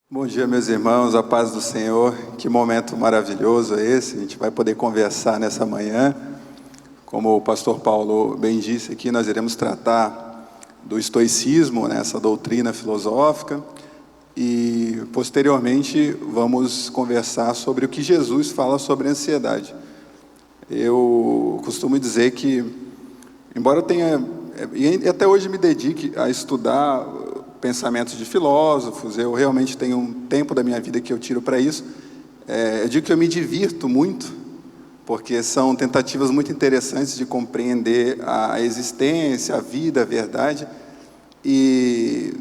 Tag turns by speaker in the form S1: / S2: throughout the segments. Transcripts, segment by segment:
S1: Bom dia, meus irmãos, a paz do Senhor. Que momento maravilhoso é esse, a gente vai poder conversar nessa manhã. Como o pastor Paulo bem disse aqui, nós iremos tratar do estoicismo, essa doutrina filosófica, e posteriormente vamos conversar sobre o que Jesus fala sobre a ansiedade. Eu costumo dizer que, embora eu tenha, e até hoje me dedique a estudar pensamentos de filósofos, eu realmente tenho um tempo da minha vida que eu tiro para isso. Eu digo que eu me divirto muito, porque são tentativas muito interessantes de compreender a existência, a vida, a verdade. E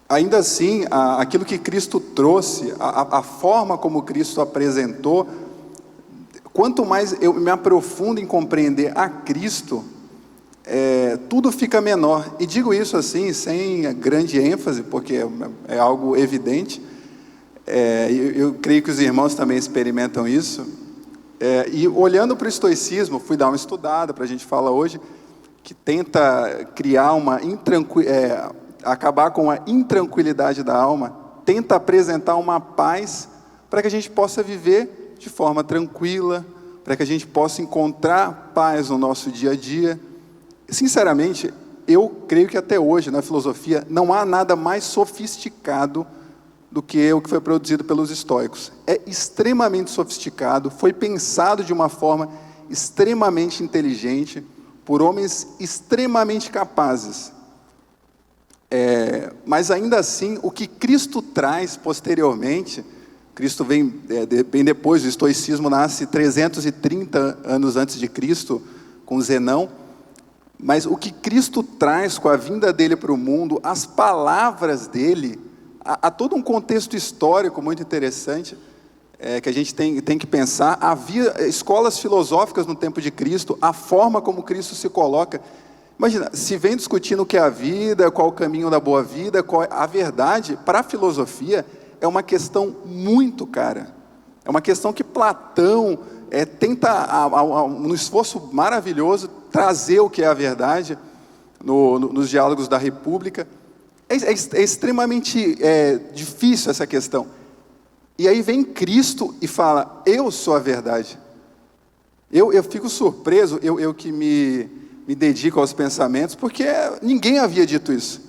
S1: ainda assim, aquilo que Cristo trouxe, a forma como Cristo apresentou, quanto mais eu me aprofundo em compreender a Cristo, tudo fica menor. E digo isso assim, sem grande ênfase, porque é algo evidente. Eu creio que os irmãos também experimentam isso. E olhando para o estoicismo, fui dar uma estudada, para a gente falar hoje, que tenta criar acabar com a intranquilidade da alma, tenta apresentar uma paz para que a gente possa viver de forma tranquila, para que a gente possa encontrar paz no nosso dia a dia. Sinceramente, eu creio que até hoje, na filosofia, não há nada mais sofisticado do que o que foi produzido pelos estoicos. É extremamente sofisticado, foi pensado de uma forma extremamente inteligente, por homens extremamente capazes. Mas ainda assim, o que Cristo traz posteriormente, Cristo vem bem depois, o estoicismo nasce 330 anos antes de Cristo, com Zenão. Mas o que Cristo traz com a vinda dele para o mundo, as palavras dele, há todo um contexto histórico muito interessante, que a gente tem que pensar. Havia escolas filosóficas no tempo de Cristo, a forma como Cristo se coloca. Imagina, se vem discutindo o que é a vida, qual o caminho da boa vida, a verdade, para a filosofia, é uma questão muito cara. É uma questão que Platão tenta, num esforço maravilhoso, trazer o que é a verdade nos diálogos da República. É extremamente difícil essa questão. E aí vem Cristo e fala: eu sou a verdade. Eu fico surpreso, eu que me dedico aos pensamentos, porque ninguém havia dito isso.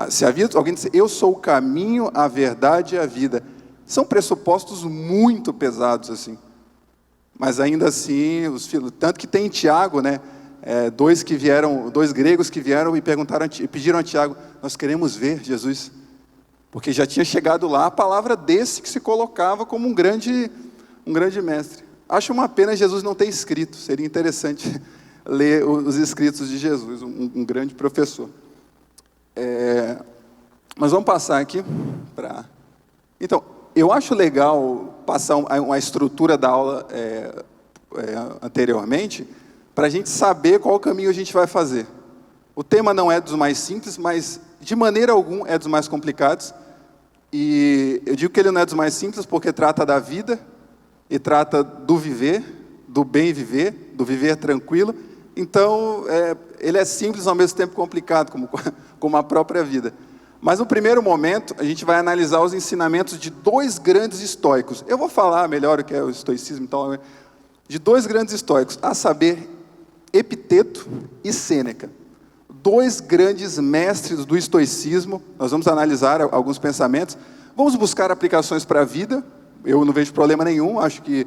S1: Se havia alguém disse: eu sou o caminho, a verdade e a vida. São pressupostos muito pesados assim. Mas ainda assim, tanto que tem em Tiago, dois gregos que vieram e pediram a Tiago: nós queremos ver Jesus, porque já tinha chegado lá a palavra desse que se colocava como um grande mestre. Acho uma pena Jesus não ter escrito, seria interessante ler os escritos de Jesus, um grande professor. Mas vamos passar aqui para... Então, eu acho legal passar uma estrutura da aula anteriormente, para a gente saber qual caminho a gente vai fazer. O tema não é dos mais simples, mas de maneira alguma é dos mais complicados. E eu digo que ele não é dos mais simples porque trata da vida, e trata do viver, do bem viver, do viver tranquilo. Então, ele é simples ao mesmo tempo complicado, como a própria vida. Mas no primeiro momento, a gente vai analisar os ensinamentos de dois grandes estoicos. Eu vou falar melhor o que é o estoicismo, então, de dois grandes estoicos, a saber, Epiteto e Sêneca. Dois grandes mestres do estoicismo. Nós vamos analisar alguns pensamentos, vamos buscar aplicações para a vida. Eu não vejo problema nenhum, acho que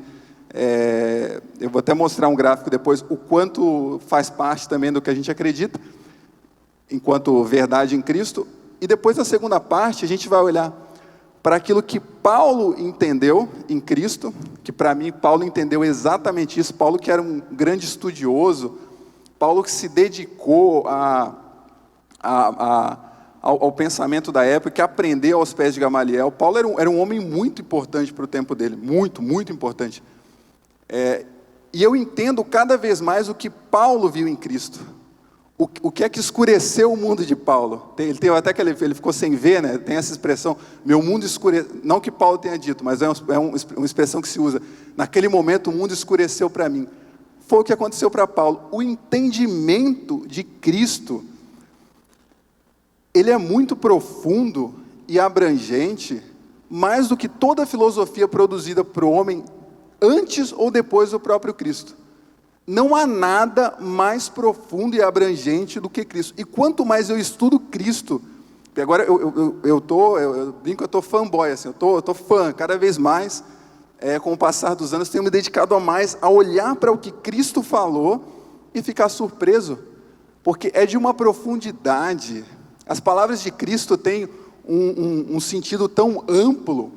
S1: eu vou até mostrar um gráfico depois, o quanto faz parte também do que a gente acredita, enquanto verdade em Cristo. E depois, na segunda parte, a gente vai olhar para aquilo que Paulo entendeu em Cristo, que para mim, Paulo entendeu exatamente isso. Paulo, que era um grande estudioso, Paulo que se dedicou ao pensamento da época, que aprendeu aos pés de Gamaliel. Paulo era um homem muito importante para o tempo dele, muito, muito importante. E eu entendo cada vez mais o que Paulo viu em Cristo. O que é que escureceu o mundo de Paulo? Ele teve até que ele ficou sem ver, tem essa expressão, meu mundo escureceu. Não que Paulo tenha dito, mas é uma expressão que se usa. Naquele momento o mundo escureceu para mim. Foi o que aconteceu para Paulo. O entendimento de Cristo, ele é muito profundo e abrangente, mais do que toda a filosofia produzida por homem antes ou depois do próprio Cristo. Não há nada mais profundo e abrangente do que Cristo. E quanto mais eu estudo Cristo, e agora eu brinco, eu estou fanboy, assim, eu tô fã, cada vez mais, com o passar dos anos, tenho me dedicado a mais a olhar para o que Cristo falou e ficar surpreso, porque é de uma profundidade. As palavras de Cristo têm um sentido tão amplo,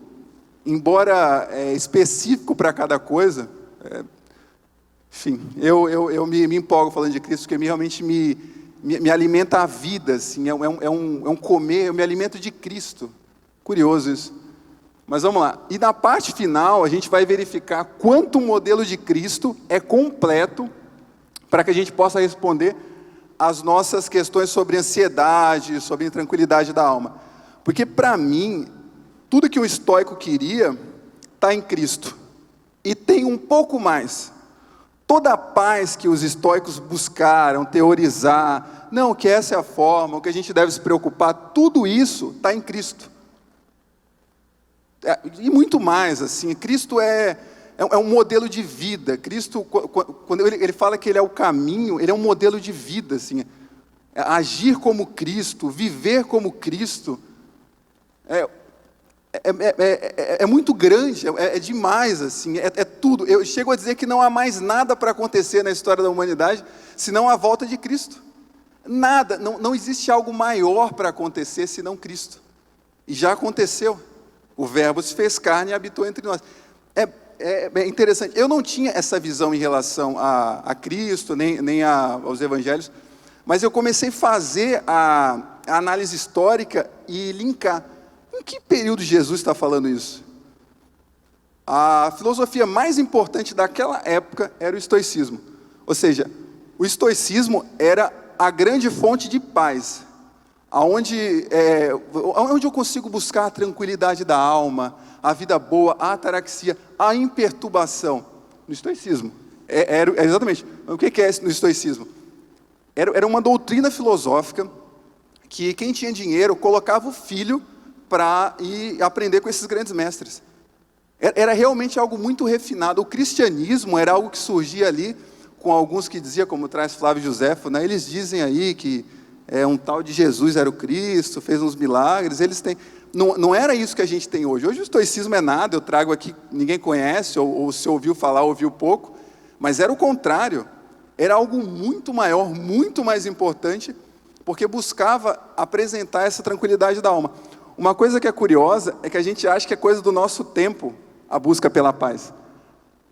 S1: embora específico para cada coisa. Enfim, eu me empolgo falando de Cristo, porque realmente me alimenta a vida, assim, é um comer, eu me alimento de Cristo. Curioso isso. Mas vamos lá. E na parte final, a gente vai verificar quanto o modelo de Cristo é completo para que a gente possa responder às nossas questões sobre ansiedade, sobre intranquilidade da alma. Porque, para mim, tudo que o estoico queria está em Cristo. E tem um pouco mais. Toda a paz que os estoicos buscaram, teorizar, não, que essa é a forma, o que a gente deve se preocupar, tudo isso está em Cristo. E muito mais, assim, Cristo é um modelo de vida. Cristo, quando ele fala que ele é o caminho, ele é um modelo de vida, assim, agir como Cristo, viver como Cristo, é muito grande, é demais, assim, é tudo. Eu chego a dizer que não há mais nada para acontecer na história da humanidade, senão a volta de Cristo. Nada, não existe algo maior para acontecer, senão Cristo. E já aconteceu. O Verbo se fez carne e habitou entre nós. É interessante. Eu não tinha essa visão em relação a Cristo, nem aos evangelhos, mas eu comecei a fazer a análise histórica e linkar. Em que período Jesus está falando isso? A filosofia mais importante daquela época era o estoicismo. Ou seja, o estoicismo era a grande fonte de paz, onde eu consigo buscar a tranquilidade da alma, a vida boa, a ataraxia, a imperturbação. No estoicismo. Exatamente. O que é no estoicismo? Era uma doutrina filosófica que quem tinha dinheiro colocava o filho para ir aprender com esses grandes mestres. Era realmente algo muito refinado. O cristianismo era algo que surgia ali, com alguns que diziam, como traz Flávio Josefo, né? Eles dizem aí que um tal de Jesus era o Cristo, fez uns milagres, eles têm... Não era isso que a gente tem hoje. Hoje o estoicismo é nada, eu trago aqui, ninguém conhece, ou se ouviu falar, ouviu pouco, mas era o contrário. Era algo muito maior, muito mais importante, porque buscava apresentar essa tranquilidade da alma. Uma coisa que é curiosa é que a gente acha que é coisa do nosso tempo, a busca pela paz.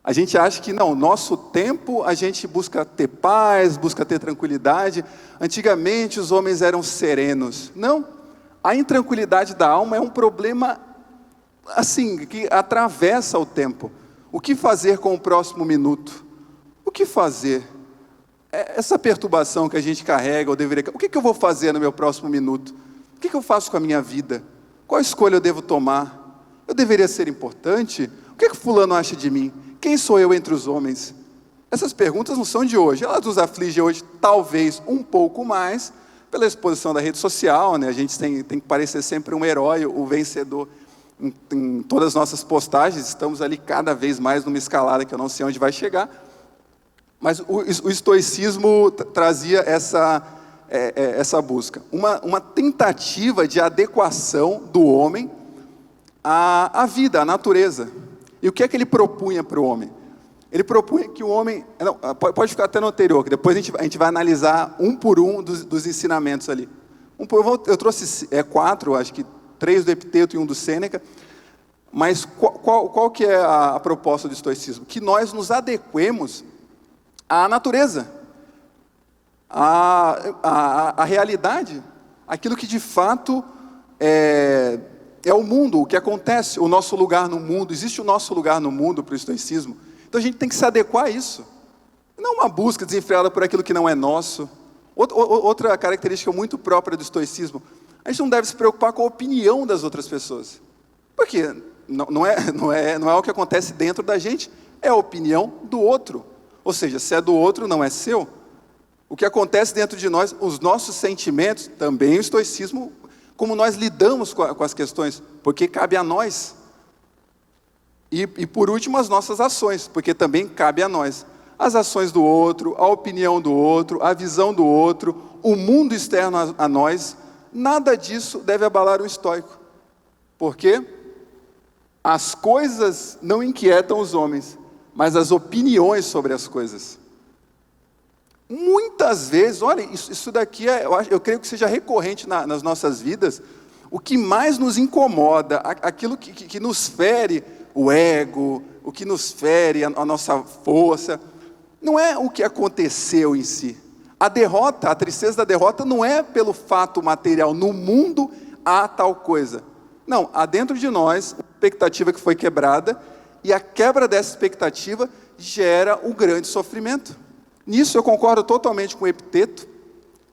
S1: A gente acha que não, nosso tempo a gente busca ter paz, busca ter tranquilidade. Antigamente os homens eram serenos. Não, a intranquilidade da alma é um problema assim, que atravessa o tempo. O que fazer com o próximo minuto? O que fazer? Essa perturbação que a gente carrega, ou deveria... O que eu vou fazer no meu próximo minuto? O que eu faço com a minha vida? Qual escolha eu devo tomar? Eu deveria ser importante? O que fulano acha de mim? Quem sou eu entre os homens? Essas perguntas não são de hoje. Elas nos afligem hoje, talvez um pouco mais, pela exposição da rede social, né? A gente tem que parecer sempre um herói, o vencedor em todas as nossas postagens. Estamos ali cada vez mais numa escalada que eu não sei onde vai chegar. Mas o estoicismo trazia essa busca. Uma tentativa de adequação do homem à vida, à natureza. E o que é que ele propunha para o homem? Ele propunha que o homem... Não, pode ficar até no anterior, que depois a gente vai analisar um por um dos ensinamentos ali. Eu trouxe 4, acho que 3 do Epiteto e 1 do Sêneca. Mas qual que é a proposta do estoicismo? Que nós nos adequemos à natureza, à realidade, aquilo que de fato é o mundo, o que acontece, o nosso lugar no mundo. Existe o nosso lugar no mundo para o estoicismo. Então a gente tem que se adequar a isso. Não uma busca desenfreada por aquilo que não é nosso. Outra característica muito própria do estoicismo: a gente não deve se preocupar com a opinião das outras pessoas. Porque não é o que acontece dentro da gente, é a opinião do outro. Ou seja, se é do outro, não é seu. O que acontece dentro de nós, os nossos sentimentos, também o estoicismo como nós lidamos com as questões, porque cabe a nós. E por último, as nossas ações, porque também cabe a nós. As ações do outro, a opinião do outro, a visão do outro, o mundo externo a nós, nada disso deve abalar o estoico. Porque as coisas não inquietam os homens, mas as opiniões sobre as coisas. Muitas vezes, olha, isso daqui eu creio que seja recorrente nas nossas vidas. O que mais nos incomoda, aquilo que nos fere o ego, o que nos fere a nossa força, não é o que aconteceu em si. A derrota, a tristeza da derrota não é pelo fato material. No mundo há tal coisa. Não, há dentro de nós uma expectativa que foi quebrada, e a quebra dessa expectativa gera um grande sofrimento. Nisso eu concordo totalmente com o Epiteto.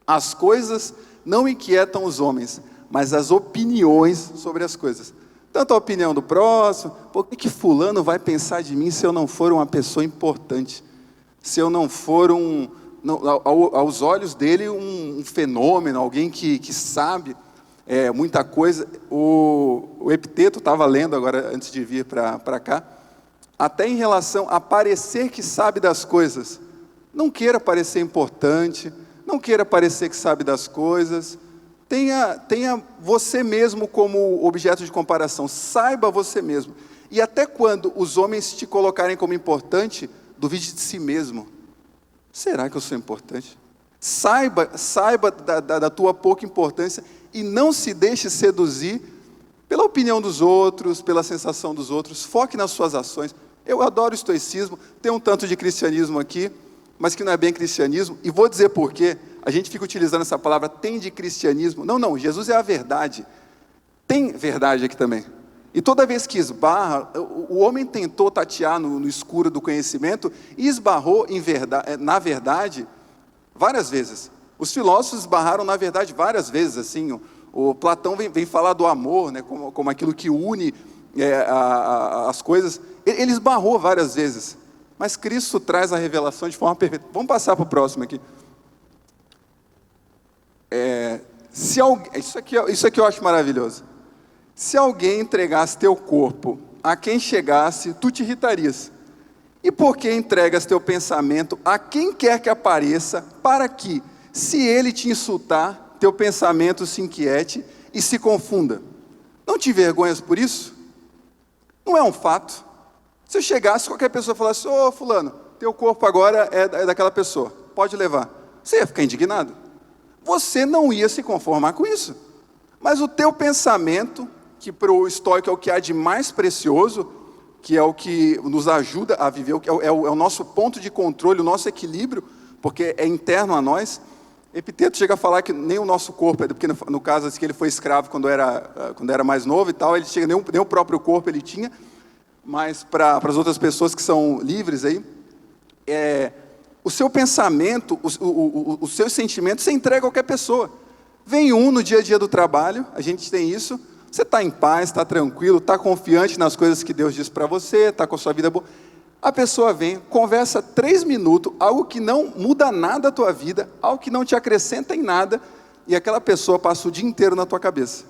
S1: As coisas não inquietam os homens, mas as opiniões sobre as coisas. Tanto a opinião do próximo, por que fulano vai pensar de mim se eu não for uma pessoa importante? Se eu não for, aos olhos dele, um fenômeno, alguém que sabe muita coisa. O Epiteto estava lendo agora, antes de vir para cá, até em relação a parecer que sabe das coisas. Não queira parecer importante, não queira parecer que sabe das coisas. Tenha você mesmo como objeto de comparação. Saiba você mesmo. E até quando os homens te colocarem como importante, duvide de si mesmo. Será que eu sou importante? Saiba da tua pouca importância e não se deixe seduzir pela opinião dos outros, pela sensação dos outros. Foque nas suas ações. Eu adoro o estoicismo, tem um tanto de cristianismo aqui, mas que não é bem cristianismo, e vou dizer por quê. A gente fica utilizando essa palavra, tem de cristianismo. Não, Jesus é a verdade. Tem verdade aqui também. E toda vez que esbarra, o homem tentou tatear no escuro do conhecimento e esbarrou na verdade várias vezes. Os filósofos esbarraram na verdade várias vezes. Assim, o Platão vem falar do amor, né, como aquilo que une as coisas. Ele esbarrou várias vezes. Mas Cristo traz a revelação de forma perfeita. Vamos passar para o próximo aqui. Isso aqui eu acho maravilhoso. Se alguém entregasse teu corpo a quem chegasse, tu te irritarias. E por que entregas teu pensamento a quem quer que apareça, para que, se ele te insultar, teu pensamento se inquiete e se confunda? Não te envergonhas por isso? Não é um fato. Se eu chegasse, qualquer pessoa falasse, ô fulano, teu corpo agora é daquela pessoa, pode levar. Você ia ficar indignado. Você não ia se conformar com isso. Mas o teu pensamento, que para o estoico é o que há de mais precioso, que é o que nos ajuda a viver, é o nosso ponto de controle, o nosso equilíbrio, porque é interno a nós. Epiteto chega a falar que nem o nosso corpo, porque no caso assim, que ele foi escravo quando era mais novo e tal, ele chega, nem o próprio corpo ele tinha, mas para as outras pessoas que são livres aí, o seu pensamento, os seus sentimentos, você entrega a qualquer pessoa. Vem no dia a dia do trabalho, a gente tem isso, você está em paz, está tranquilo, está confiante nas coisas que Deus diz para você, está com a sua vida boa. A pessoa vem, conversa 3 minutos, algo que não muda nada a tua vida, algo que não te acrescenta em nada, e aquela pessoa passa o dia inteiro na tua cabeça.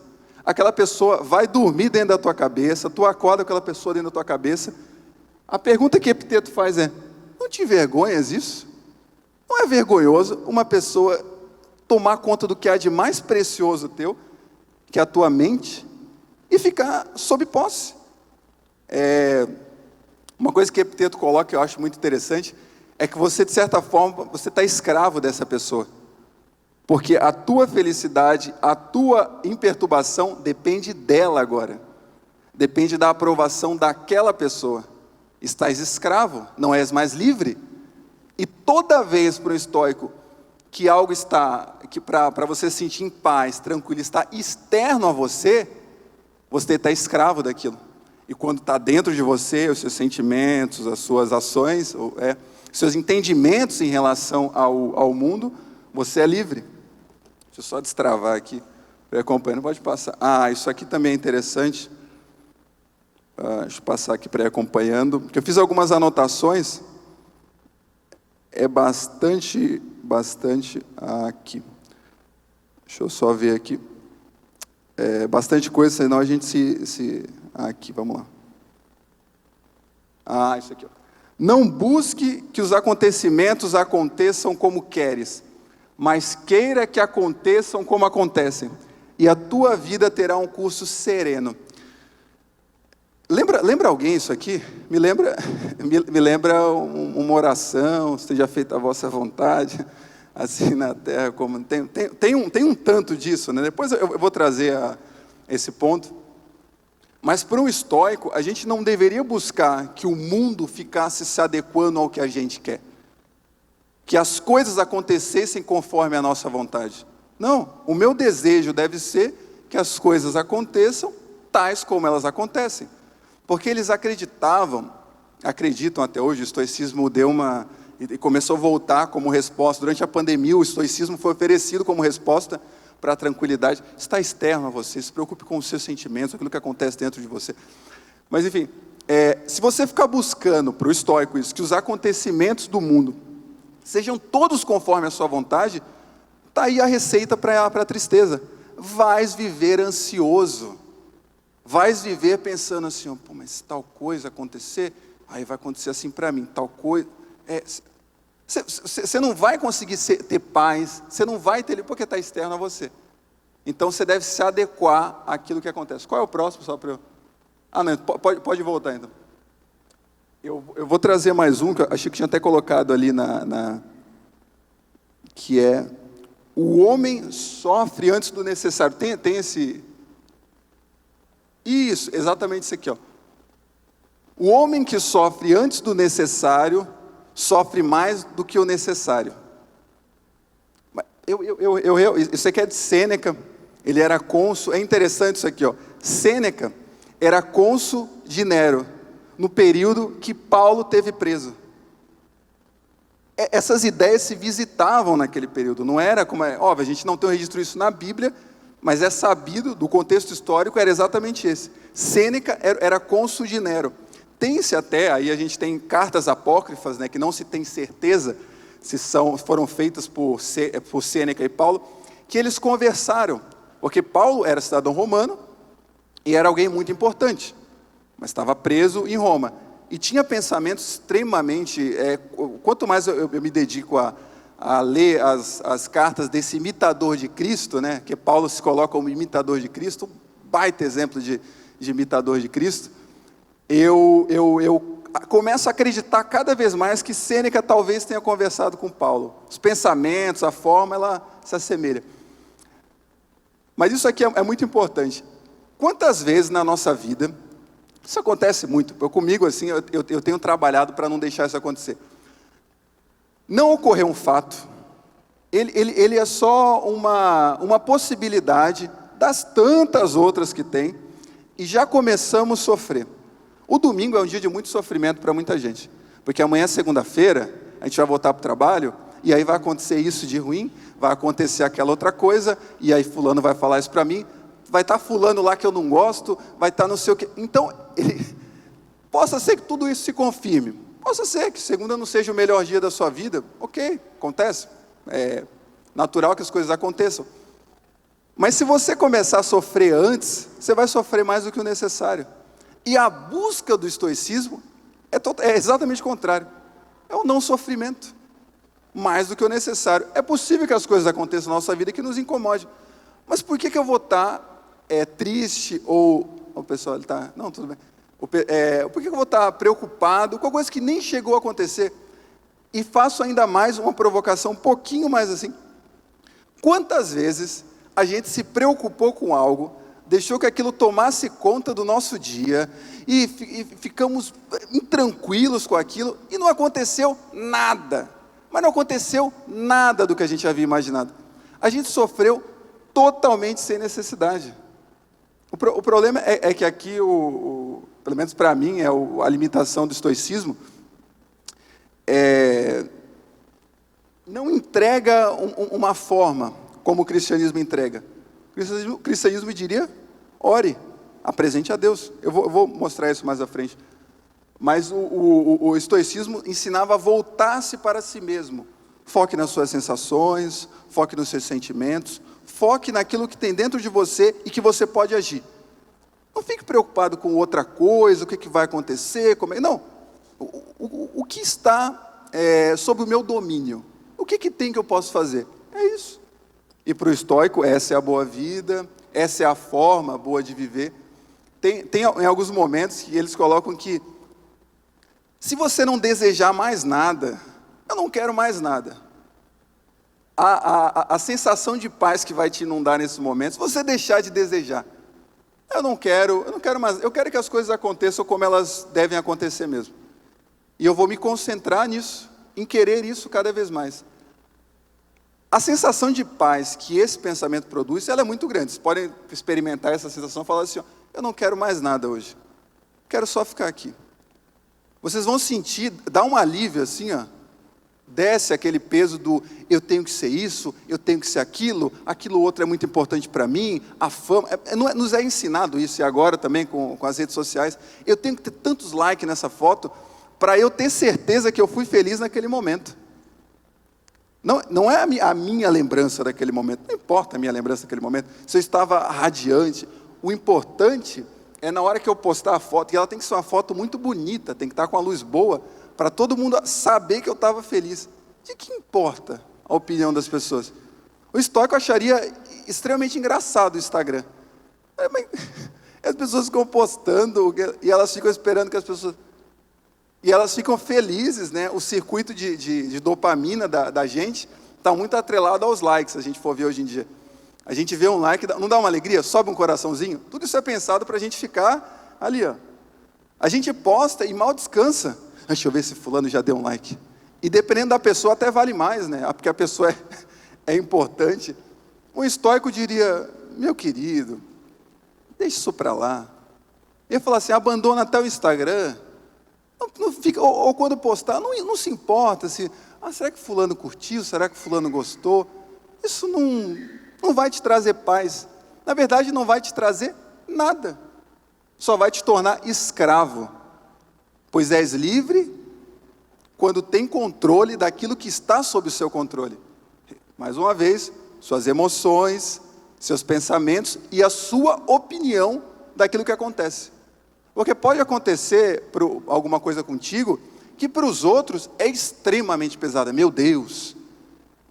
S1: Aquela pessoa vai dormir dentro da tua cabeça, tu acorda com aquela pessoa dentro da tua cabeça. A pergunta que Epiteto faz é, não te envergonhas isso? Não é vergonhoso uma pessoa tomar conta do que há de mais precioso teu, que é a tua mente, e ficar sob posse? Uma coisa que Epiteto coloca, que eu acho muito interessante, é que você, de certa forma, você está escravo dessa pessoa. Porque a tua felicidade, a tua imperturbação depende dela agora. Depende da aprovação daquela pessoa. Estás escravo, não és mais livre. E toda vez para o estoico que algo está, que para você se sentir em paz, tranquilo, está externo a você, você está escravo daquilo. E quando está dentro de você, os seus sentimentos, as suas ações, seus entendimentos em relação ao mundo, você é livre. Deixa eu só destravar aqui, pré-acompanhando, pode passar. Isso aqui também é interessante. Deixa eu passar aqui pré-acompanhando, porque eu fiz algumas anotações. É bastante aqui. Deixa eu só ver aqui. bastante coisa, senão a gente Aqui, vamos lá. Isso aqui. Ó. Não busque que os acontecimentos aconteçam como queres, mas queira que aconteçam como acontecem, e a tua vida terá um curso sereno. Lembra alguém isso aqui? Me lembra uma oração, seja feita a vossa vontade, assim na terra como... Tem um tanto disso, né? Depois eu vou trazer esse ponto. Mas para um estoico, a gente não deveria buscar que o mundo ficasse se adequando ao que a gente quer. Que as coisas acontecessem conforme a nossa vontade. Não, o meu desejo deve ser que as coisas aconteçam tais como elas acontecem. Porque eles acreditam até hoje, o estoicismo e começou a voltar como resposta. Durante a pandemia, o estoicismo foi oferecido como resposta para a tranquilidade. Está externo a você, se preocupe com os seus sentimentos, aquilo que acontece dentro de você. Mas enfim, se você ficar buscando para o estoico isso, que os acontecimentos do mundo sejam todos conforme a sua vontade, está aí a receita para a tristeza. Vais viver ansioso, vais viver pensando assim, pô, mas se tal coisa acontecer, aí vai acontecer assim para mim, tal coisa... Você não vai conseguir ter paz, você não vai ter, porque está externo a você. Então você deve se adequar àquilo que acontece. Qual é o próximo? Só para eu... não, pode voltar então. Eu vou trazer mais um, que eu achei que tinha até colocado ali que é: o homem sofre antes do necessário. Tem esse... Isso, exatamente isso aqui, ó. O homem que sofre antes do necessário sofre mais do que o necessário. Isso aqui é de Sêneca, ele era cônsul, é interessante isso aqui, ó. Sêneca era cônsul de Nero, no período que Paulo teve preso. Essas ideias se visitavam naquele período, não era como óbvio, a gente não tem um registro disso na Bíblia, mas é sabido, do contexto histórico, era exatamente esse. Sêneca era cônsul de Nero. Tem-se até, aí a gente tem cartas apócrifas, né, que não se tem certeza se foram feitas por Sêneca e Paulo, que eles conversaram, porque Paulo era cidadão romano e era alguém muito importante, mas estava preso em Roma, e tinha pensamentos extremamente... quanto mais eu me dedico a ler as cartas desse imitador de Cristo, né, que Paulo se coloca como imitador de Cristo, um baita exemplo de imitador de Cristo, eu começo a acreditar cada vez mais que Sêneca talvez tenha conversado com Paulo. Os pensamentos, a forma, ela se assemelha. Mas isso aqui é muito importante. Quantas vezes na nossa vida, isso acontece muito, comigo assim, eu tenho trabalhado para não deixar isso acontecer. Não ocorreu um fato, ele é só uma possibilidade das tantas outras que tem, e já começamos a sofrer. O domingo é um dia de muito sofrimento para muita gente, porque amanhã, segunda-feira, a gente vai voltar para o trabalho, e aí vai acontecer isso de ruim, vai acontecer aquela outra coisa, e aí fulano vai falar isso para mim, vai estar fulano lá que eu não gosto, vai estar não sei o quê. Então, possa ser que tudo isso se confirme, possa ser que segunda não seja o melhor dia da sua vida, ok, acontece, é natural que as coisas aconteçam. Mas se você começar a sofrer antes, você vai sofrer mais do que o necessário. E a busca do estoicismo é exatamente o contrário. É o não sofrimento, mais do que o necessário. É possível que as coisas aconteçam na nossa vida que nos incomodem. Mas por que eu vou estar triste ou... O pessoal, ele está... Não, tudo bem. Por que eu vou estar preocupado com coisa que nem chegou a acontecer? E faço ainda mais uma provocação um pouquinho mais assim. Quantas vezes a gente se preocupou com algo, deixou que aquilo tomasse conta do nosso dia, e ficamos intranquilos com aquilo, e não aconteceu nada. Mas não aconteceu nada do que a gente havia imaginado. A gente sofreu totalmente sem necessidade. O problema é que aqui, pelo menos para mim, a limitação do estoicismo, não entrega uma forma como o cristianismo entrega. O cristianismo diria: ore, apresente a Deus. Eu vou mostrar isso mais à frente. Mas o estoicismo ensinava a voltar-se para si mesmo. Foque nas suas sensações, foque nos seus sentimentos, foque naquilo que tem dentro de você e que você pode agir. Não fique preocupado com outra coisa, o que vai acontecer, não. O que está sob o meu domínio? O que tem que eu posso fazer? É isso. E para o estoico, essa é a boa vida, essa é a forma boa de viver. Tem em alguns momentos que eles colocam que, se você não desejar mais nada, eu não quero mais nada. A sensação de paz que vai te inundar nesses momentos, você deixar de desejar. Eu não quero mais, eu quero que as coisas aconteçam como elas devem acontecer mesmo. E eu vou me concentrar nisso, em querer isso cada vez mais. A sensação de paz que esse pensamento produz, ela é muito grande. Vocês podem experimentar essa sensação e falar assim, eu não quero mais nada hoje. Quero só ficar aqui. Vocês vão sentir, dá um alívio assim, desce aquele peso do eu tenho que ser isso, eu tenho que ser aquilo outro é muito importante para mim, a fama, nos é ensinado isso, e agora também com as redes sociais, eu tenho que ter tantos likes nessa foto, para eu ter certeza que eu fui feliz naquele momento. Não é a minha lembrança daquele momento, não importa a minha lembrança daquele momento, se eu estava radiante, o importante é na hora que eu postar a foto, e ela tem que ser uma foto muito bonita, tem que estar com a luz boa, para todo mundo saber que eu estava feliz. De que importa a opinião das pessoas? O estoico acharia extremamente engraçado o Instagram. Mas as pessoas ficam postando, e elas ficam esperando que as pessoas... E elas ficam felizes, né? O circuito de dopamina da gente está muito atrelado aos likes, se a gente for ver hoje em dia. A gente vê um like, não dá uma alegria? Sobe um coraçãozinho? Tudo isso é pensado para a gente ficar ali, A gente posta e mal descansa. Deixa eu ver se fulano já deu um like. E dependendo da pessoa até vale mais, né? Porque a pessoa é importante. Um estoico diria, meu querido, deixa isso para lá. Ele fala assim, abandona até o Instagram. Não fica, ou quando postar, não se importa se, será que fulano curtiu? Será que fulano gostou? Isso não vai te trazer paz. Na verdade, não vai te trazer nada. Só vai te tornar escravo. Pois és livre quando tem controle daquilo que está sob o seu controle. Mais uma vez, suas emoções, seus pensamentos e a sua opinião daquilo que acontece. Porque pode acontecer alguma coisa contigo que para os outros é extremamente pesada. Meu Deus,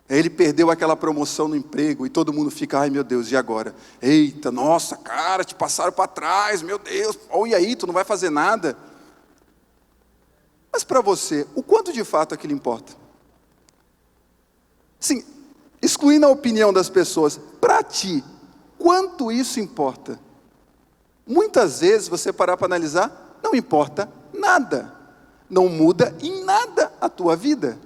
S1: ele perdeu aquela promoção no emprego e todo mundo fica, ai meu Deus, e agora? Eita, nossa, cara, te passaram para trás, meu Deus, e aí, tu não vai fazer nada? Mas para você, o quanto de fato aquilo importa? Sim, excluindo a opinião das pessoas, para ti, quanto isso importa? Muitas vezes você parar para analisar, não importa nada, não muda em nada a tua vida,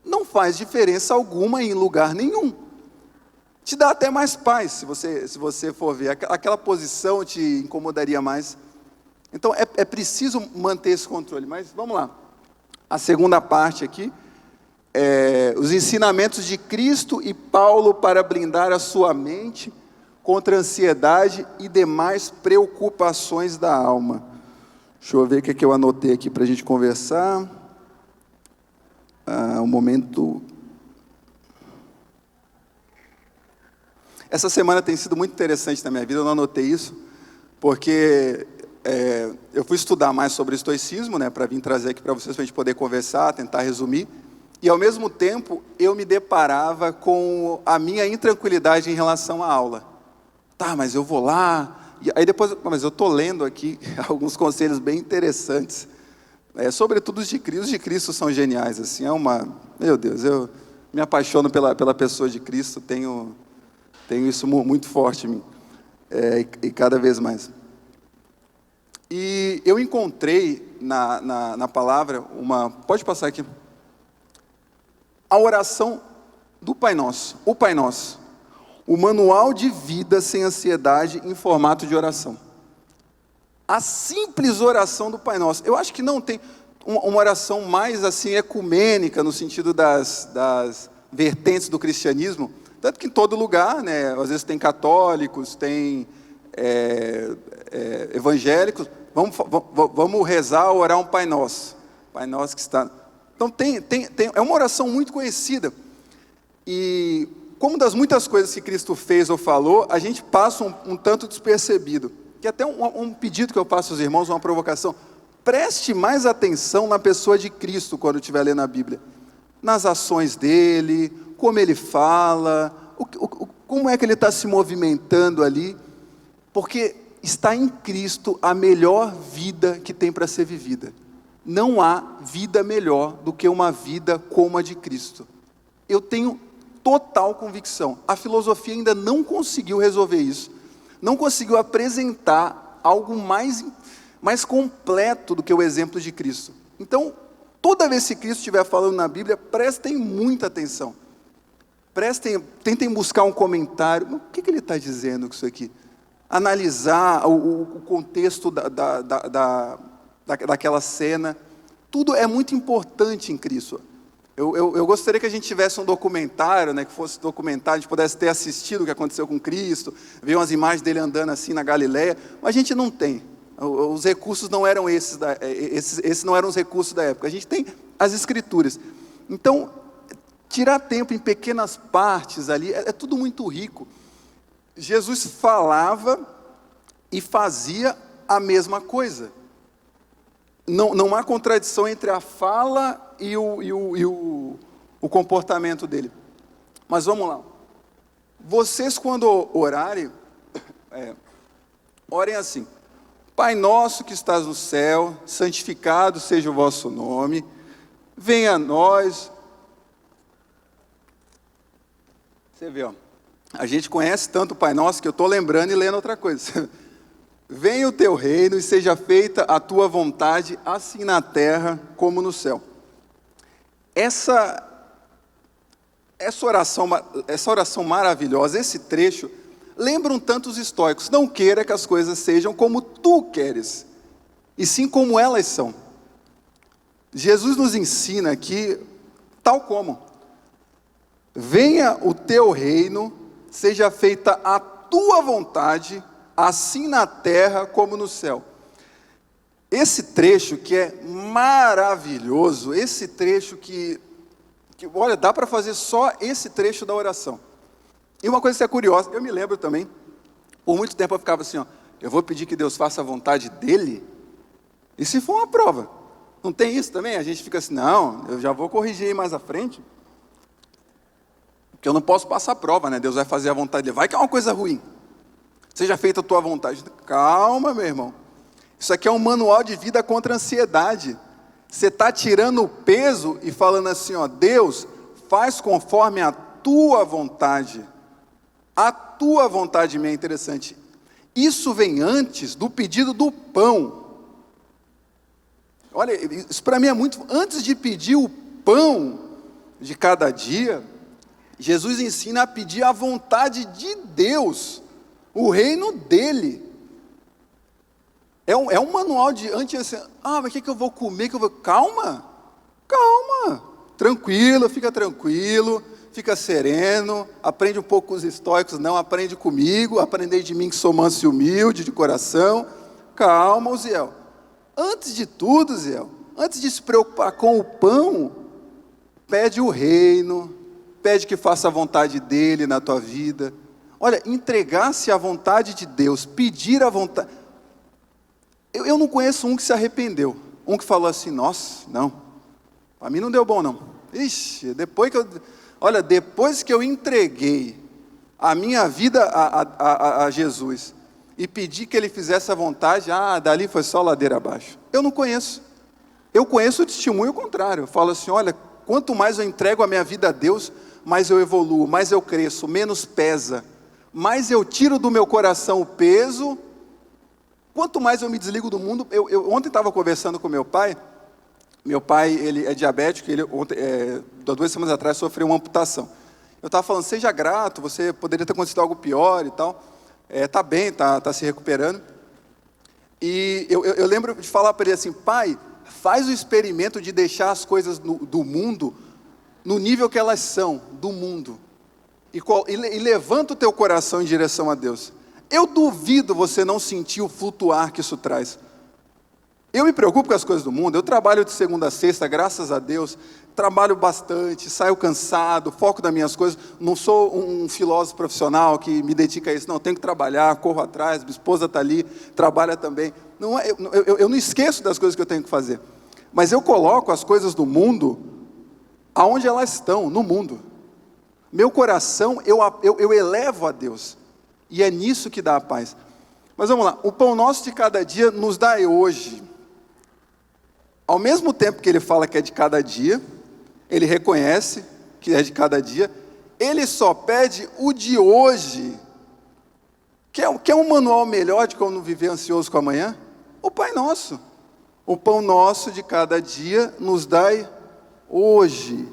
S1: não faz diferença alguma em lugar nenhum, te dá até mais paz, se você for ver, aquela posição te incomodaria mais. Então é preciso manter esse controle, mas vamos lá. A segunda parte aqui, os ensinamentos de Cristo e Paulo para blindar a sua mente contra a ansiedade e demais preocupações da alma. Deixa eu ver o que eu anotei aqui para a gente conversar. Um momento. Essa semana tem sido muito interessante na minha vida, eu não anotei isso, porque eu fui estudar mais sobre estoicismo, né, para vir trazer aqui para vocês, para a gente poder conversar, tentar resumir, e ao mesmo tempo eu me deparava com a minha intranquilidade em relação à aula. Tá, mas eu vou lá, e aí depois, mas eu estou lendo aqui alguns conselhos bem interessantes, sobretudo os de Cristo são geniais, assim, meu Deus, eu me apaixono pela pessoa de Cristo, tenho isso muito forte em mim, e cada vez mais. E eu encontrei na palavra pode passar aqui, a oração do Pai Nosso, o Pai Nosso, o manual de vida sem ansiedade em formato de oração. A simples oração do Pai Nosso. Eu acho que não tem uma oração mais assim ecumênica, no sentido das vertentes do cristianismo, tanto que em todo lugar, né, às vezes tem católicos, tem evangélicos, vamos rezar, orar um Pai Nosso. Pai Nosso que está... Então é uma oração muito conhecida. E como das muitas coisas que Cristo fez ou falou, a gente passa um tanto despercebido. Que até um pedido que eu faço aos irmãos, uma provocação. Preste mais atenção na pessoa de Cristo quando estiver lendo a Bíblia. Nas ações dele, como ele fala, como é que ele está se movimentando ali. Porque está em Cristo a melhor vida que tem para ser vivida. Não há vida melhor do que uma vida como a de Cristo. Eu tenho total convicção. A filosofia ainda não conseguiu resolver isso. Não conseguiu apresentar algo mais completo do que o exemplo de Cristo. Então, toda vez que Cristo estiver falando na Bíblia, prestem muita atenção. Tentem buscar um comentário. O que ele está dizendo com isso aqui? Analisar o contexto daquela cena. Tudo é muito importante em Cristo. Eu gostaria que a gente tivesse um documentário, né, que fosse documentário, a gente pudesse ter assistido o que aconteceu com Cristo, ver umas imagens dele andando assim na Galileia, mas a gente não tem. Os recursos não eram esses não eram os recursos da época. A gente tem as Escrituras. Então, tirar tempo em pequenas partes ali, é tudo muito rico. Jesus falava e fazia a mesma coisa. Não há contradição entre a fala e o comportamento dele. Mas vamos lá. Vocês, quando orarem, orem assim: Pai nosso que estás no céu, santificado seja o vosso nome, venha a nós. Você vê, ó, a gente conhece tanto o Pai Nosso que eu estou lembrando e lendo outra coisa. Venha o teu reino e seja feita a tua vontade, assim na terra como no céu. Essa oração maravilhosa, esse trecho, lembra um tanto os estoicos. Não queira que as coisas sejam como tu queres, e sim como elas são. Jesus nos ensina aqui, tal como: venha o teu reino, seja feita a tua vontade, assim na terra como no céu. Esse trecho que é maravilhoso, esse trecho que olha, dá para fazer só esse trecho da oração. E uma coisa que é curiosa, eu me lembro também, por muito tempo eu ficava assim, ó, eu vou pedir que Deus faça a vontade dele, e se for uma prova? Não tem isso também? A gente fica assim, não, eu já vou corrigir aí mais à frente, porque eu não posso passar a prova, né? Deus vai fazer a vontade dele, vai que é uma coisa ruim. Seja feita a tua vontade. Calma, meu irmão. Isso aqui é um manual de vida contra a ansiedade. Você está tirando o peso e falando assim, ó, Deus, faz conforme a tua vontade. A tua vontade me é interessante. Isso vem antes do pedido do pão. Olha, isso para mim é muito... Antes de pedir o pão de cada dia, Jesus ensina a pedir a vontade de Deus, o reino dele. É um manual de antes assim, mas o que eu vou comer? Calma, tranquilo, fica sereno, aprende um pouco com os estoicos, não aprende comigo, aprendei de mim que sou manso e humilde de coração. Calma, Uziel. Antes de tudo, Uziel, antes de se preocupar com o pão, pede o reino, pede que faça a vontade dele na tua vida. Olha, entregar-se à vontade de Deus, pedir a vontade... Eu não conheço um que se arrependeu, um que falou assim, nossa, não, para mim não deu bom não. Ixi, depois que eu entreguei a minha vida a Jesus e pedi que ele fizesse a vontade, dali foi só ladeira abaixo. Eu não conheço. Eu conheço o testemunho contrário. Eu falo assim, olha, quanto mais eu entrego a minha vida a Deus, mais eu evoluo, mais eu cresço, menos pesa. Mais eu tiro do meu coração o peso, quanto mais eu me desligo do mundo. Eu ontem estava conversando com meu pai, ele é diabético, ele há 2 semanas atrás sofreu uma amputação. Eu estava falando, seja grato, você poderia ter acontecido algo pior e tal, está bem, está se recuperando. E eu lembro de falar para ele assim, pai, faz o experimento de deixar as coisas do mundo no nível que elas são, do mundo. E levanta o teu coração em direção a Deus. Eu duvido você não sentir o flutuar que isso traz. Eu me preocupo com as coisas do mundo, eu trabalho de segunda a sexta, graças a Deus, trabalho bastante, saio cansado, foco nas minhas coisas, não sou um filósofo profissional que me dedica a isso, não, tenho que trabalhar, corro atrás, minha esposa está ali, trabalha também, não, eu não esqueço das coisas que eu tenho que fazer, mas eu coloco as coisas do mundo, aonde elas estão, no mundo, meu coração eu elevo a Deus, e é nisso que dá a paz. Mas vamos lá, o pão nosso de cada dia nos dá hoje. Ao mesmo tempo que ele fala que é de cada dia, ele reconhece que é de cada dia, ele só pede o de hoje. Quer um manual melhor de como não viver ansioso com amanhã? O Pai Nosso. O pão nosso de cada dia nos dai hoje.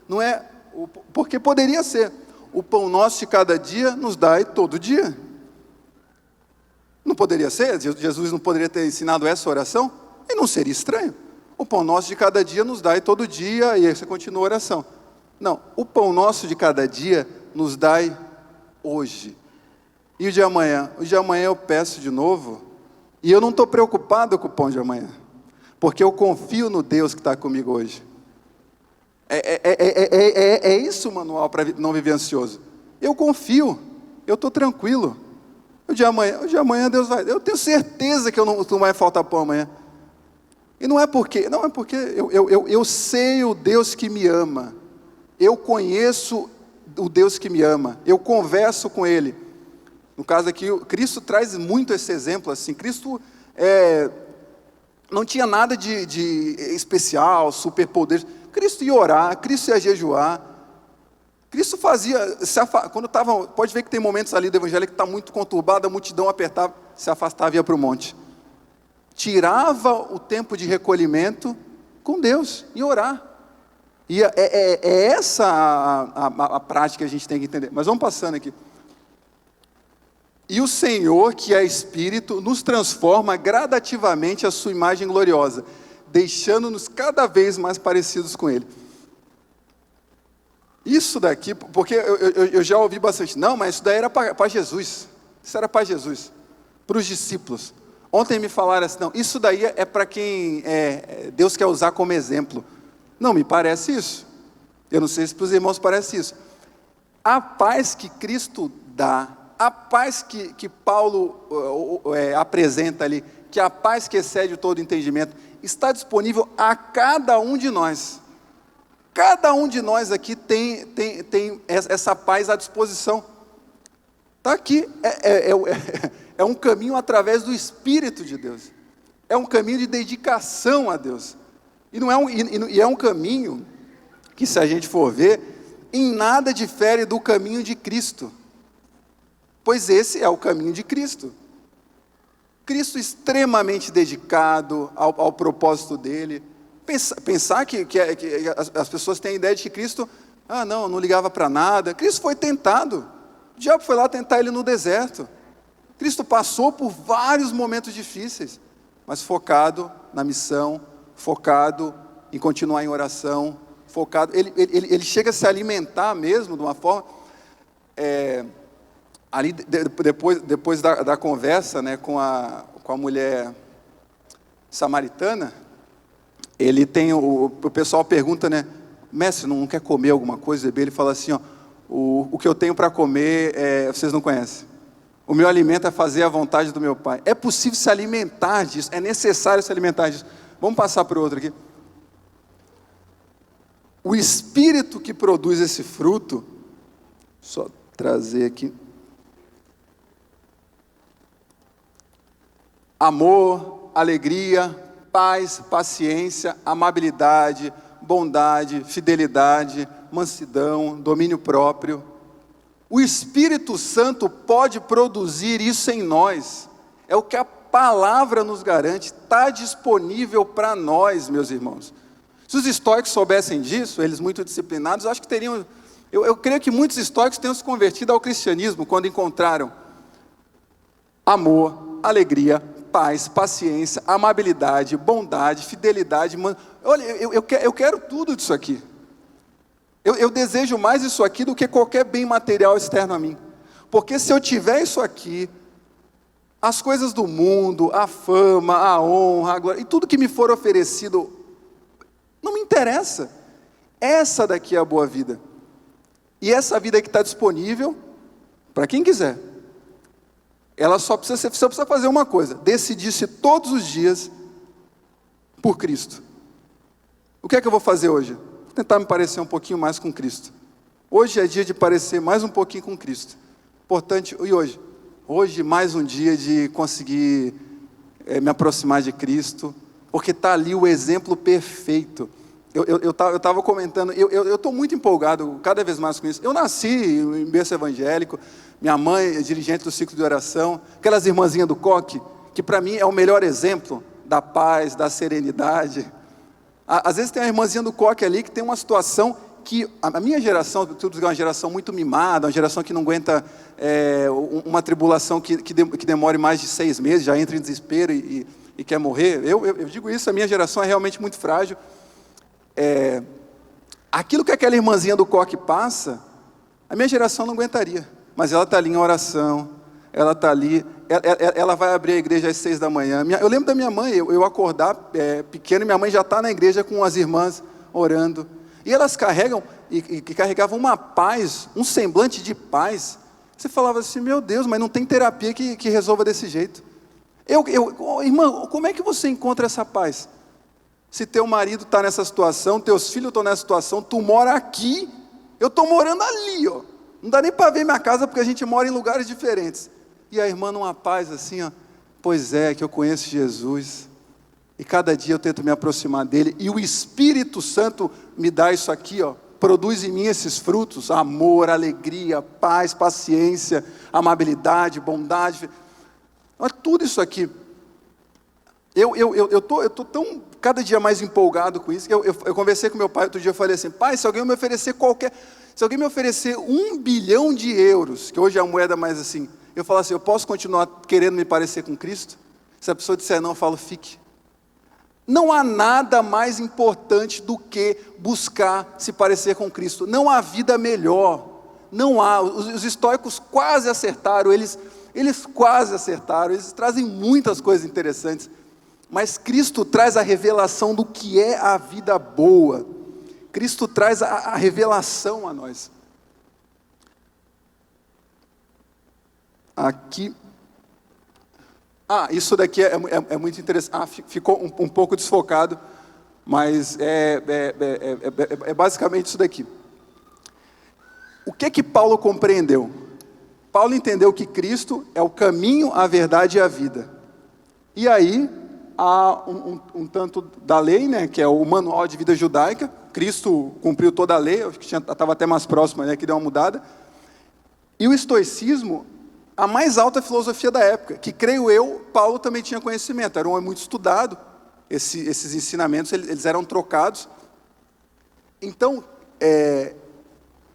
S1: Não é, porque poderia ser, o pão nosso de cada dia nos dai todo dia. Não poderia ser? Jesus não poderia ter ensinado essa oração? E não seria estranho. O pão nosso de cada dia nos dai todo dia, e aí você continua a oração. Não, o pão nosso de cada dia nos dai hoje. E o de amanhã? O de amanhã eu peço de novo, e eu não estou preocupado com o pão de amanhã, porque eu confio no Deus que está comigo hoje. É isso o manual para não viver ansioso. Eu confio, eu estou tranquilo. O de amanhã Deus vai, eu tenho certeza que não vai faltar pão amanhã. E não é porque eu sei o Deus que me ama, eu conheço o Deus que me ama, eu converso com Ele. No caso aqui, Cristo traz muito esse exemplo assim. Cristo não tinha nada de especial, superpoder. Cristo ia orar, Cristo ia jejuar. Cristo fazia, quando estava, pode ver que tem momentos ali do evangelho que está muito conturbado, a multidão apertava, se afastava e ia para o monte. Tirava o tempo de recolhimento com Deus e orar. E é essa a prática que a gente tem que entender. Mas vamos passando aqui. E o Senhor, que é Espírito, nos transforma gradativamente à sua imagem gloriosa, deixando-nos cada vez mais parecidos com Ele. Isso daqui, porque eu já ouvi bastante, não, mas isso daí era para Jesus. Isso era para Jesus, para os discípulos. Ontem me falaram assim, não, isso daí é para quem Deus quer usar como exemplo. Não me parece isso. Eu não sei se para os irmãos parece isso. A paz que Cristo dá, a paz que Paulo apresenta ali, que a paz que excede todo entendimento, está disponível a cada um de nós. Cada um de nós aqui tem essa paz à disposição. Está aqui, é um caminho através do Espírito de Deus. É um caminho de dedicação a Deus. E é um caminho que, se a gente for ver, em nada difere do caminho de Cristo. Pois esse é o caminho de Cristo. Cristo extremamente dedicado ao propósito dele. Pensar que as pessoas têm a ideia de que Cristo, não ligava para nada. Cristo foi tentado. O diabo foi lá tentar ele no deserto. Cristo passou por vários momentos difíceis, mas focado na missão, focado em continuar em oração, focado. Ele chega a se alimentar mesmo de uma forma. Ali depois da conversa, né, com a mulher samaritana, ele tem o pessoal pergunta, né, mestre, não quer comer alguma coisa, beber? Ele fala assim, o que eu tenho para comer, vocês não conhecem. O meu alimento é fazer a vontade do meu Pai. É possível se alimentar disso, é necessário se alimentar disso. Vamos passar para o outro aqui. O Espírito que produz esse fruto, só trazer aqui. Amor, alegria, paz, paciência, amabilidade, bondade, fidelidade, mansidão, domínio próprio. O Espírito Santo pode produzir isso em nós. É o que a palavra nos garante, está disponível para nós, meus irmãos. Se os estoicos soubessem disso, eles muito disciplinados, eu acho que teriam, eu creio que muitos estoicos tenham se convertido ao cristianismo, quando encontraram amor, alegria, paz, paciência, amabilidade, bondade, fidelidade. Olha, eu quero tudo disso aqui. Eu desejo mais isso aqui do que qualquer bem material externo a mim. Porque se eu tiver isso aqui, As coisas do mundo, a fama, a honra, a glória, e tudo que me for oferecido, não me interessa. Essa daqui é a boa vida. E essa vida que está disponível, para quem quiser, ela só precisa fazer uma coisa: decidir-se todos os dias por Cristo. O que é que eu vou fazer hoje? Vou tentar me parecer um pouquinho mais com Cristo. Hoje é dia de parecer mais um pouquinho com Cristo. Importante, e hoje? Hoje mais um dia de conseguir me aproximar de Cristo, porque está ali o exemplo perfeito. Eu estava comentando, eu estou muito empolgado cada vez mais com isso. Eu nasci em berço evangélico, minha mãe é dirigente do ciclo de oração, aquelas irmãzinhas do coque, que para mim é o melhor exemplo da paz, da serenidade. Às vezes tem uma irmãzinha do coque ali que tem uma situação que a minha geração, tudo é uma geração muito mimada, uma geração que não aguenta uma tribulação que demore mais de 6 meses, já entra em desespero e quer morrer. Eu digo isso, a minha geração é realmente muito frágil. Aquilo que aquela irmãzinha do coque passa, a minha geração não aguentaria, mas ela está ali em oração, ela está ali, ela vai abrir a igreja às 6 da manhã. Eu lembro da minha mãe, eu acordar pequeno, e minha mãe já está na igreja com as irmãs orando, e elas carregam, e carregavam uma paz, um semblante de paz. Você falava assim: meu Deus, mas não tem terapia que resolva desse jeito. Irmã, como é que você encontra essa paz? Se teu marido está nessa situação, teus filhos estão nessa situação, tu mora aqui, eu estou morando ali, ó. Não dá nem para ver minha casa, porque a gente mora em lugares diferentes. E a irmã numa paz assim, ó: pois é, que eu conheço Jesus, e cada dia eu tento me aproximar dele, e o Espírito Santo me dá isso aqui, ó, produz em mim esses frutos: amor, alegria, paz, paciência, amabilidade, bondade. Olha, tudo isso aqui. Eu tô tão, cada dia mais empolgado com isso. Eu conversei com meu pai outro dia, eu falei assim: pai, se alguém me oferecer 1 bilhão de euros, que hoje é a moeda mais assim, eu falo assim: eu posso continuar querendo me parecer com Cristo? Se a pessoa disser não, eu falo: fique. Não há nada mais importante do que buscar se parecer com Cristo. Não há vida melhor. Não há. Os estoicos quase acertaram, eles quase acertaram, eles trazem muitas coisas interessantes. Mas Cristo traz a revelação do que é a vida boa. Cristo traz a revelação a nós. Aqui. Isso daqui é muito interessante. Ficou um pouco desfocado, mas é basicamente isso daqui. O que Paulo compreendeu? Paulo entendeu que Cristo é o caminho, a verdade e a vida. E aí há um tanto da lei, né, que é o manual de vida judaica. Cristo cumpriu toda a lei, acho que estava até mais próximo, né, que deu uma mudada. E o estoicismo, a mais alta filosofia da época, que creio eu, Paulo também tinha conhecimento, era um homem muito estudado, esses ensinamentos eles eram trocados. Então,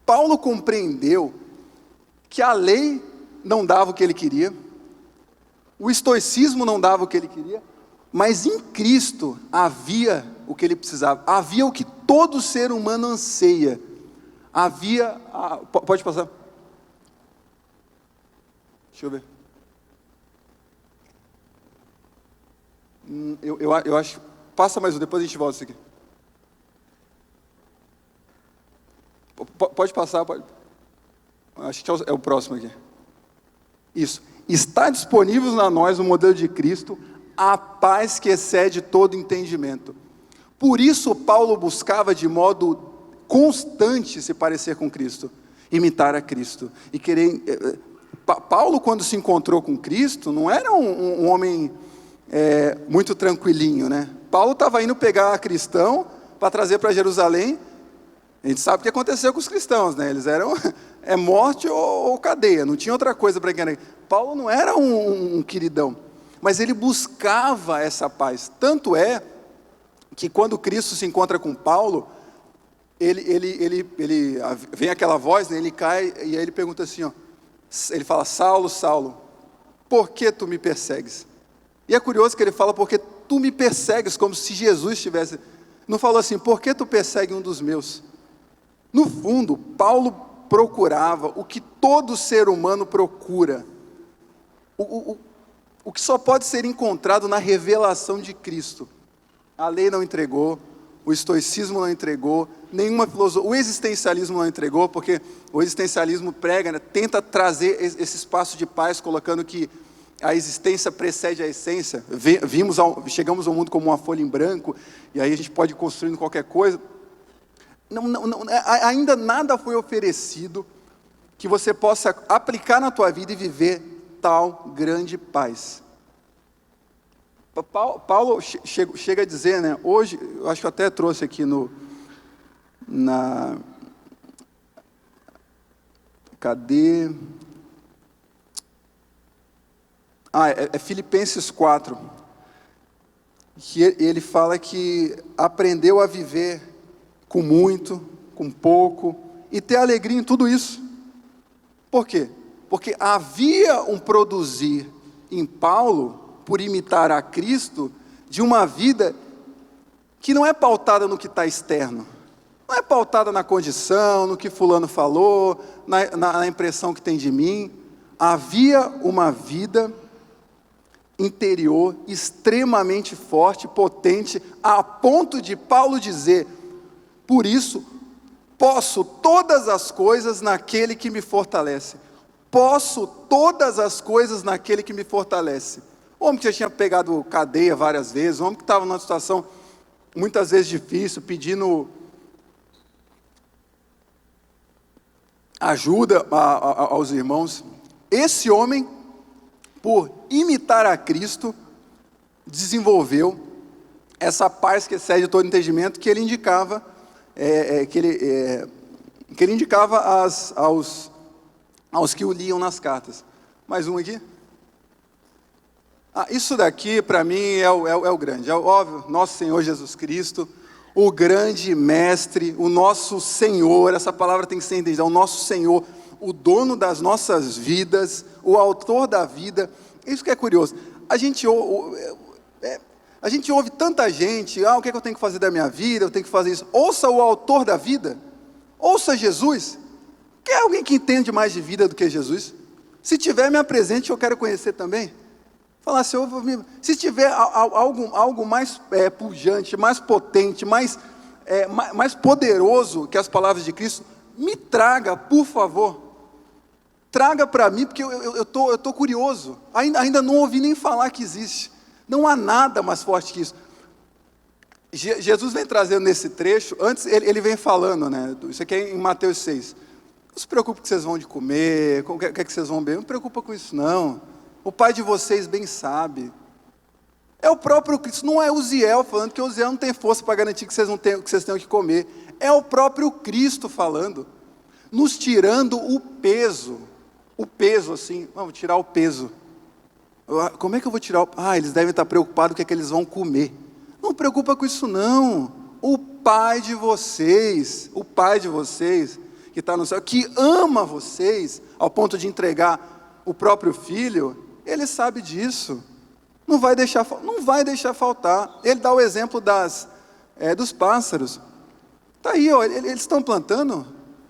S1: Paulo compreendeu que a lei não dava o que ele queria, o estoicismo não dava o que ele queria, mas em Cristo havia o que ele precisava, havia o que todo ser humano anseia, pode passar? Deixa eu ver. Eu acho. Passa mais um, depois a gente volta isso aqui. Pode passar, pode. Acho que é o próximo aqui. Isso. Está disponível na nós o modelo de Cristo, a paz que excede todo entendimento. Por isso Paulo buscava de modo constante se parecer com Cristo, imitar a Cristo e querer. Paulo, quando se encontrou com Cristo, não era um homem muito tranquilinho, né? Paulo estava indo pegar cristão para trazer para Jerusalém. A gente sabe o que aconteceu com os cristãos, né? Eles eram morte ou cadeia, não tinha outra coisa para enganar. Paulo não era um queridão, mas ele buscava essa paz. Tanto é que quando Cristo se encontra com Paulo, ele vem aquela voz, né? Ele cai e aí ele pergunta assim, ó. Ele fala: Saulo, Saulo, por que tu me persegues? E é curioso que ele fala: porque tu me persegues, como se Jesus tivesse. Não falou assim: por que tu persegue um dos meus? No fundo, Paulo procurava o que todo ser humano procura. o que só pode ser encontrado na revelação de Cristo. A lei não entregou, o estoicismo não entregou, nenhuma filosofia, o existencialismo não entregou, porque o existencialismo prega, né, tenta trazer esse espaço de paz, colocando que a existência precede a essência. Chegamos ao mundo como uma folha em branco, e aí a gente pode ir construindo qualquer coisa. Ainda nada foi oferecido que você possa aplicar na tua vida e viver tal grande paz. Paulo chega a dizer, né, hoje, eu acho que eu até trouxe aqui cadê? É Filipenses 4, que ele fala que aprendeu a viver com muito, com pouco, e ter alegria em tudo isso. Por quê? Porque havia um produzir em Paulo, por imitar a Cristo, de uma vida que não é pautada no que está externo, não é pautada na condição, no que fulano falou, na impressão que tem de mim. Havia uma vida interior extremamente forte, potente, a ponto de Paulo dizer: por isso, posso todas as coisas naquele que me fortalece. Posso todas as coisas naquele que me fortalece. O homem que já tinha pegado cadeia várias vezes, o homem que estava numa situação muitas vezes difícil, pedindo ajuda aos irmãos. Esse homem, por imitar a Cristo, desenvolveu essa paz que excede todo entendimento, que ele indicava, que ele indicava aos que o liam nas cartas. Mais um aqui? Isso daqui para mim é o grande, é óbvio, nosso Senhor Jesus Cristo, o grande mestre, o nosso Senhor, essa palavra tem que ser entendida, o nosso Senhor, o dono das nossas vidas, o autor da vida. Isso que é curioso, a gente ouve tanta gente, o que é que eu tenho que fazer da minha vida, eu tenho que fazer isso. Ouça o autor da vida, ouça Jesus. Quer alguém que entende mais de vida do que Jesus? Se tiver, me apresente, eu quero conhecer também. Falar assim, se tiver algo mais pujante, mais potente, mais poderoso que as palavras de Cristo, me traga, por favor. Traga para mim, porque eu tô curioso. Ainda não ouvi nem falar que existe. Não há nada mais forte que isso. Jesus vem trazendo nesse trecho, antes ele vem falando, né? Isso aqui é em Mateus 6. Não se preocupe com o que vocês vão de comer, com o que é que vocês vão beber, não se preocupa com isso não. O Pai de vocês bem sabe. É o próprio Cristo, não é Uziel falando, que Uziel não tem força para garantir que vocês tenham que comer. É o próprio Cristo falando, nos tirando o peso assim, vamos tirar o peso. Como é que eu vou tirar eles devem estar preocupados com o que eles vão comer. Não preocupa com isso não. O Pai de vocês, que está no céu, que ama vocês, ao ponto de entregar o próprio Filho, Ele sabe disso, não vai deixar faltar. Ele dá o exemplo dos pássaros. Está aí, eles estão plantando,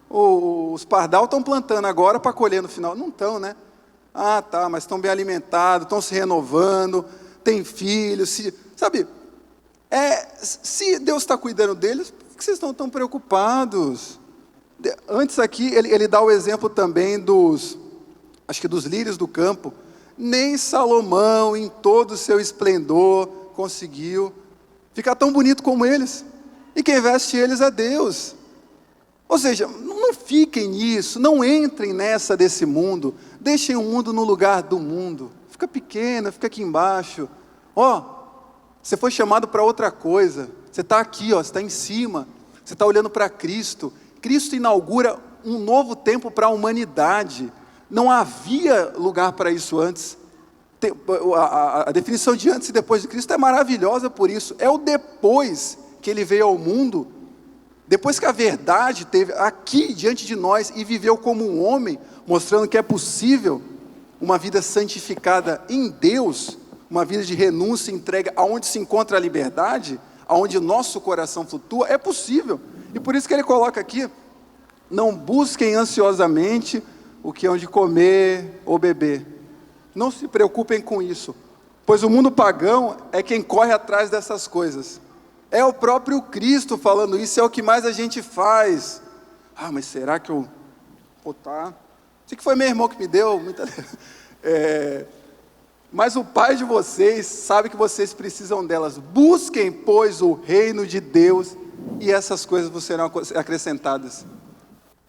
S1: os pardal estão plantando agora para colher no final. Não estão, né? Tá, mas estão bem alimentados, estão se renovando, têm filhos, sabe? Se Deus está cuidando deles, por que vocês estão tão preocupados? Antes aqui, ele dá o exemplo também dos lírios do campo. Nem Salomão, em todo o seu esplendor, conseguiu ficar tão bonito como eles. E quem veste eles é Deus. Ou seja, não fiquem nisso, não entrem nessa desse mundo. Deixem o mundo no lugar do mundo. Fica pequena, fica aqui embaixo. Você foi chamado para outra coisa. Você está aqui, você está em cima. Você está olhando para Cristo. Cristo inaugura um novo tempo para a humanidade. Não havia lugar para isso antes. A definição de antes e depois de Cristo é maravilhosa por isso. É o depois que Ele veio ao mundo, depois que a verdade esteve aqui diante de nós e viveu como um homem, mostrando que é possível uma vida santificada em Deus, uma vida de renúncia e entrega, aonde se encontra a liberdade, aonde nosso coração flutua, é possível. E por isso que ele coloca aqui, não busquem ansiosamente o que hão de comer ou beber. Não se preocupem com isso, pois o mundo pagão é quem corre atrás dessas coisas. É o próprio Cristo falando isso, é o que mais a gente faz. Ah, mas será que eu... Pô, tá. Sei que foi meu irmão que me deu. Mas o Pai de vocês sabe que vocês precisam delas. Busquem, pois, o reino de Deus, e essas coisas vos serão acrescentadas.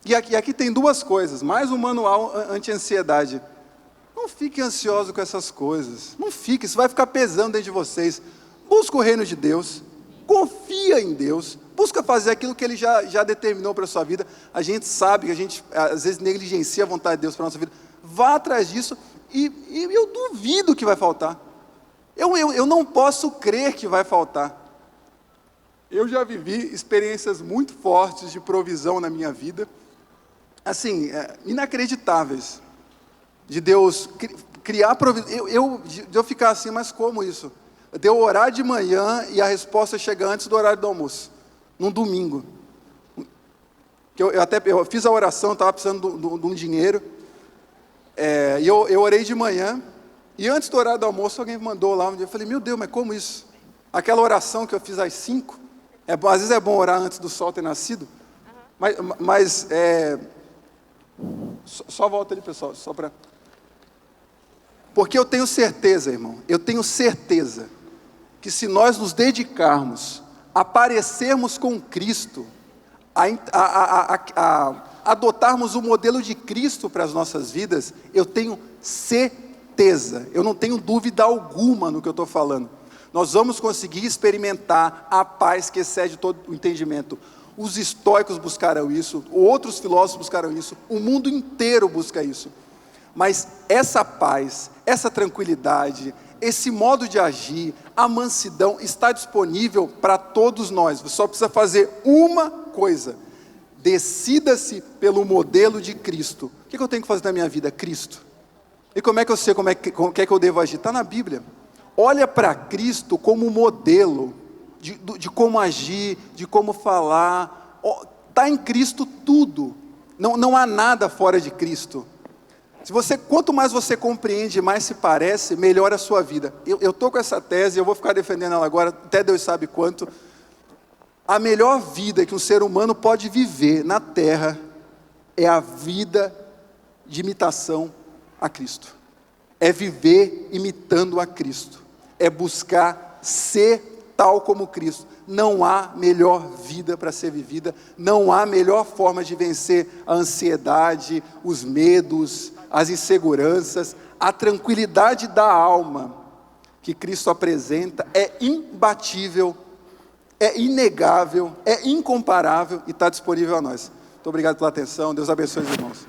S1: E aqui tem duas coisas, mais um manual anti-ansiedade. Não fiquem ansiosos com essas coisas. Não fiquem, isso vai ficar pesando dentro de vocês. Busca o reino de Deus. Confia em Deus. Busca fazer aquilo que Ele já determinou para a sua vida. A gente sabe que a gente, às vezes, negligencia a vontade de Deus para a nossa vida. Vá atrás disso e eu duvido que vai faltar. Eu não posso crer que vai faltar. Eu já vivi experiências muito fortes de provisão na minha vida. Assim, inacreditáveis. De Deus criar provisão. De eu ficar assim, mas como isso? De eu orar de manhã e a resposta chega antes do horário do almoço, num domingo. Eu fiz a oração, estava precisando de um dinheiro, e eu orei de manhã, e antes do horário do almoço alguém me mandou lá, eu falei, meu Deus, mas como isso? Aquela oração que eu fiz às 5, às vezes é bom orar antes do sol ter nascido, mas só volta ali, pessoal, só para... Porque eu tenho certeza, irmão, eu tenho certeza que se nós nos dedicarmos a parecermos com Cristo, a adotarmos o modelo de Cristo para as nossas vidas, eu tenho certeza, eu não tenho dúvida alguma no que eu estou falando. Nós vamos conseguir experimentar a paz que excede todo o entendimento. Os estoicos buscaram isso, outros filósofos buscaram isso, o mundo inteiro busca isso. Mas essa paz, essa tranquilidade, esse modo de agir, a mansidão está disponível para todos nós. Você só precisa fazer uma coisa: decida-se pelo modelo de Cristo. O que eu tenho que fazer na minha vida? Cristo. E como é que eu sei como é que eu devo agir? Está na Bíblia. Olha para Cristo como modelo de como agir, de como falar. Está em Cristo tudo. Não há nada fora de Cristo. Quanto mais você compreende, mais se parece, melhora a sua vida. Eu estou com essa tese, eu vou ficar defendendo ela agora, até Deus sabe quanto. A melhor vida que um ser humano pode viver na terra é a vida de imitação a Cristo. É viver imitando a Cristo. É buscar ser tal como Cristo. Não há melhor vida para ser vivida, não há melhor forma de vencer a ansiedade, os medos, as inseguranças. A tranquilidade da alma que Cristo apresenta é imbatível, é inegável, é incomparável e está disponível a nós. Muito obrigado pela atenção, Deus abençoe os irmãos.